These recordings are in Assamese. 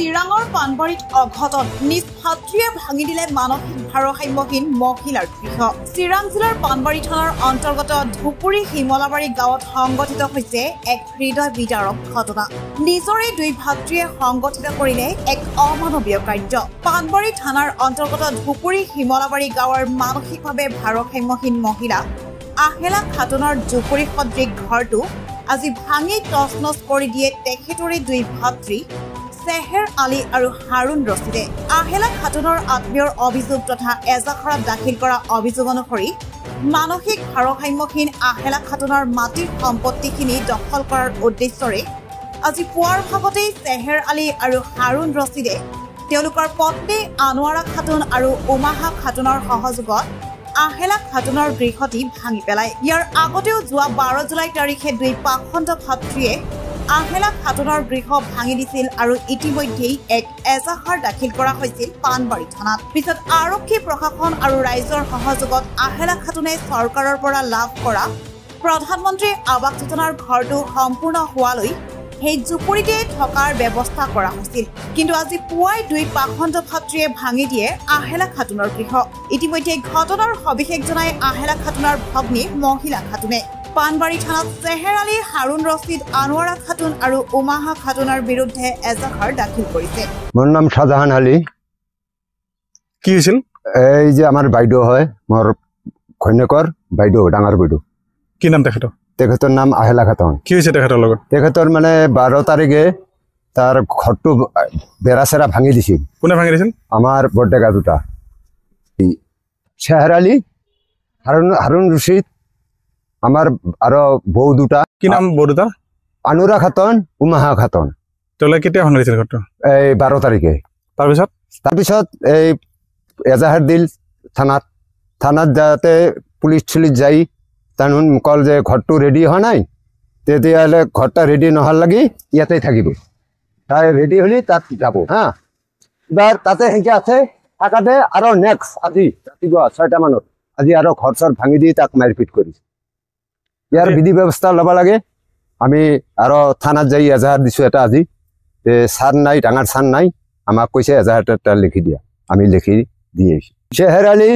চিৰাঙৰ পানবাৰীত অঘটন নিজ ভাতৃয়ে ভাঙি দিলে মানসিক ভাৰসাম্যহীন মহিলাৰ গৃহ। চিৰাং জিলাৰ পানবাৰী থানাৰ অন্তৰ্গত ধুপুৰী হিমলাবাৰী গাঁৱত সংঘটিত হৈছে এক হৃদয় বিদাৰক ঘটনা। নিজৰে দুই ভাতৃয়ে সংঘটিত কৰিলে এক অমানৱীয় কাৰ্য। পানবাৰী থানাৰ অন্তৰ্গত ধুপুৰী হিমলাবাৰী গাঁৱৰ মানসিকভাৱে ভাৰসাম্যহীন মহিলা আহেলা খাতুনৰ জুপুৰী সদৃশ ঘৰটো আজি ভাঙি তছনছ কৰি দিয়ে তেখেতৰে দুই ভাতৃ চেহেৰ আলী আৰু হাৰুণ ৰছিদে। আহেলা খাতুনৰ আত্মীয়ৰ অভিযোগ তথা এজাহাৰত দাখিল কৰা অভিযোগ অনুসৰি মানসিক ভাৰসাম্যহীন আহেলা খাতুনৰ মাটিৰ সম্পত্তিখিনি দখল কৰাৰ উদ্দেশ্যৰে আজি পুৱাৰ ভাগতেই চেহেৰ আলী আৰু হাৰুণ ৰছিদে তেওঁলোকৰ পত্নী আনোৱাৰা খাতুন আৰু উমাহা খাতুনৰ সহযোগত আহেলা খাতুনৰ গৃহটি ভাঙি পেলায়। ইয়াৰ আগতেও যোৱা 12 জুলাই তাৰিখে দুই পাখণ্ড ভাতৃয়ে আহেলা খাতুনৰ গৃহ ভাঙি দিছিল আৰু ইতিমধ্যেই এক এজাহাৰ দাখিল কৰা হৈছিল পানবাৰী থানাত। পিছত আৰক্ষী প্ৰশাসন আৰু ৰাইজৰ সহযোগত আহেলা খাতুনে চৰকাৰৰ পৰা লাভ কৰা প্ৰধানমন্ত্ৰী আৱাস যোজনাৰ ঘৰটো সম্পূৰ্ণ হোৱালৈ সেই জুপুৰীতে থকাৰ ব্যৱস্থা কৰা হৈছিল। কিন্তু আজি পুৱাই দুই পাখণ্ড ভাতৃয়ে ভাঙি দিয়ে আহেলা খাতুনৰ গৃহ। ইতিমধ্যে ঘটনাৰ সবিশেষ জনাই আহেলা খাতুনৰ ভগ্নী মহিলা খাতুনে পানবাৰী থানাত চেহেৰ আলী, হাৰুণ ৰছিদ, আনোৱাৰা খাতুন আৰু উমাহা খাতুনৰ বিৰুদ্ধে এজাহাৰ দাখিল কৰিছে। মোৰ নাম শাহজাহান আলী। কি হৈছিল? এই যে আমাৰ বাইদেউ হয়, মোৰ ঘৈণীয়েকৰ বাইদেউ, ডাঙৰ বাইদেউ। কি নাম তেখেতৰ? তেখেতৰ নাম আহেলা খাতুন। কি হৈছে তেখেতৰ লগত? তেখেতৰ মানে 12 তাৰিখে তাৰ ঘৰটো বেৰা চেৰা ভাঙি দিছিল। কোনে ভাঙি দিছিল? আমাৰ বৰডেকা দুটা, চেহেৰ আলী, হাৰুণ ৰছিদ, আমাৰ আৰু বৌ দুটা। কি নাম বৌ দুটাৰ? আনোৱাৰা খাতুন, উমাহা খাতুন। তেওঁলোকে কেতিয়া ভাঙি দিছিল ঘৰটো? এই 12 তাৰিখে। তাৰপিছত এই এজাহাৰ দিল থানাত যাতে পুলিচ চুলিচ যাই তাহোন কল যে ঘৰটো ৰেডি হোৱা নাই, তেতিয়াহ'লে ঘৰটা ৰেডি নোহোৱাৰ লাগি ইয়াতে থাকিব। তাই ৰেডি হ'লে তাত যাব। হা, এবাৰ তাতে সেনেকৈ আছে থাকাতে আৰু নেক্সট আজি ৰাতিপুৱা 6টা মানত আজি আৰু ঘৰ চৰ ভাঙি দি তাক মাৰপিট কৰিছে। ইয়াৰ বিধি ব্যৱস্থা ল'ব লাগে। আমি আৰু থানাত যাই এজাহাৰ দিছোঁ এটা আজি। ছাৰ নাই, ডাঙৰ ছাৰ নাই, আমাক কৈছে এজাহাৰ এটা লিখি দিয়া। আমি লিখি দি আহিছোঁ। চেহেৰ আলী,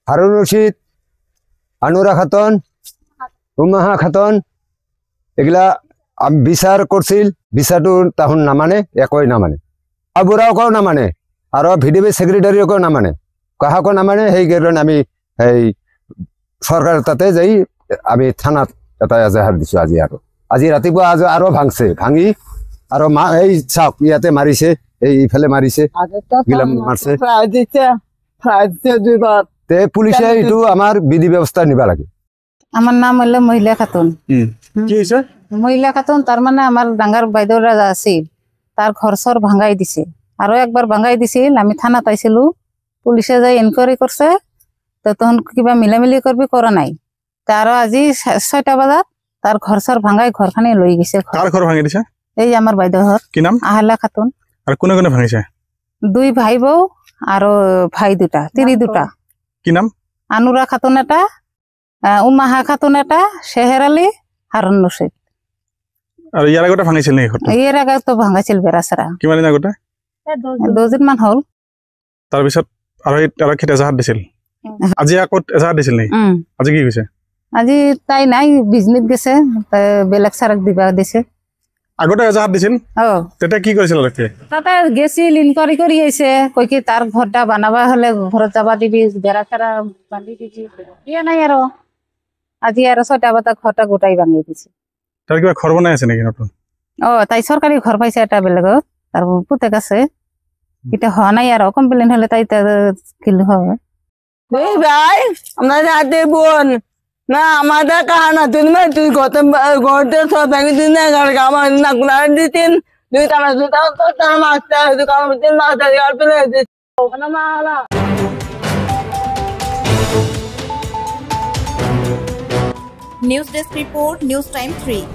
হাৰুণ ৰছিদ, আনোৱাৰা খাতুন, উমাহা খাতুন এগুলা বিচাৰ কৰিছিল। বিচাৰটো তাহোন নামানে, একোৱে নামানে, বুঢ়াকো নামানে আৰু ভিডিপি ছেক্ৰেটাৰীকো নামানে, কাহাকো নামানে। সেইকাৰণে আমি এই চৰকাৰৰ তাতে যাই আমি থানাত এটা এজাহাৰ দিছোঁ আজি। আজি ৰাতিপুৱা আৰু ভাঙছে, ভাঙি আৰু এই চাওক ইয়াতে মাৰিছে, এইফালে মাৰিছে, মাৰছে। পুলিচে এইটো আমাৰ বিধি ব্যৱস্থা নিব লাগে। আমার নাম হলো মহিলা খাতুন। কি হইছে? মহিলা খাতুন তার মানে আমার ডাঙ্গার বাইদেউরা আছিল, তার ঘর সর ভাঙাই দিছে, আরো একবার ভাঙাই দিছিল। আমি থানাত আইছিলো, পুলিশে যাই এনকোয়ারি করছে, তো তখন কিবা মিলামিলি করবি করা নাই। তারও আজি 6টা বাজাত তার ঘর সর ভাঙাই ঘরখানি লই গেছে। কার ঘর ভাঙি দিছে? এই আমার বাইদেউ ঘর। কি নাম? আহেলা খাতুন। আর কোনে কোনে ভাঙিছে? দুই ভাই বউ আর ভাই দুটা, তিরি দুটা। কি নাম? আনোয়ারা খাতুন এটা, উমাহা খাতুন এটা, চেহের আলী, হারুণ রশিদ। আর ইয়ার আগতে ভাঙিছিল নেকি ঘরটা? এর আগে তো ভাঙাইছিল বেড়াচেরা। কিমান দিন আগতে? 2 দিন মান হল। তাৰপিছত আৰু খেতে এজাহাত দিছিল। আজি আকৌ এজাহাত দিছিল নেকি? আজি কি হৈছে? আজি তাই নাই, বিজনেস গেছে, বেলেগ সারাক দিবা দিছে। আগতে এজাহাত দিছিল? তেতিয়া কি কৰিছিল? তাতে গেছিল, ইনকোয়াৰি কৰি আহিছে, কই কি তাৰ ঘৰটা বানাবা হলে ঘৰত যাবা দিবি, বেড়া চেৰা বান্ধি দিবি। ইয়ে নাই আৰু আজি আৰু 6টা বাজা ঘরটা গোটাই ভাঙি দিছে। তার কিবা ঘর বনাই আছে নাকি নতুন? তাই সরকারি ঘর পাইছে এটা বেলেগত, তার পুতেক আছে। এটা হওয়া নাই আর কমপ্লেন হলে তাই কিল হবে। এই ভাই আমরা যাতে বোন না আমাদের কারণে তুই গত সব ভেঙে দিন আমার না গুলার দিতেন দুই তারা তার মাস্টার দিন মাস্টার পেলে news desk report, news time 3।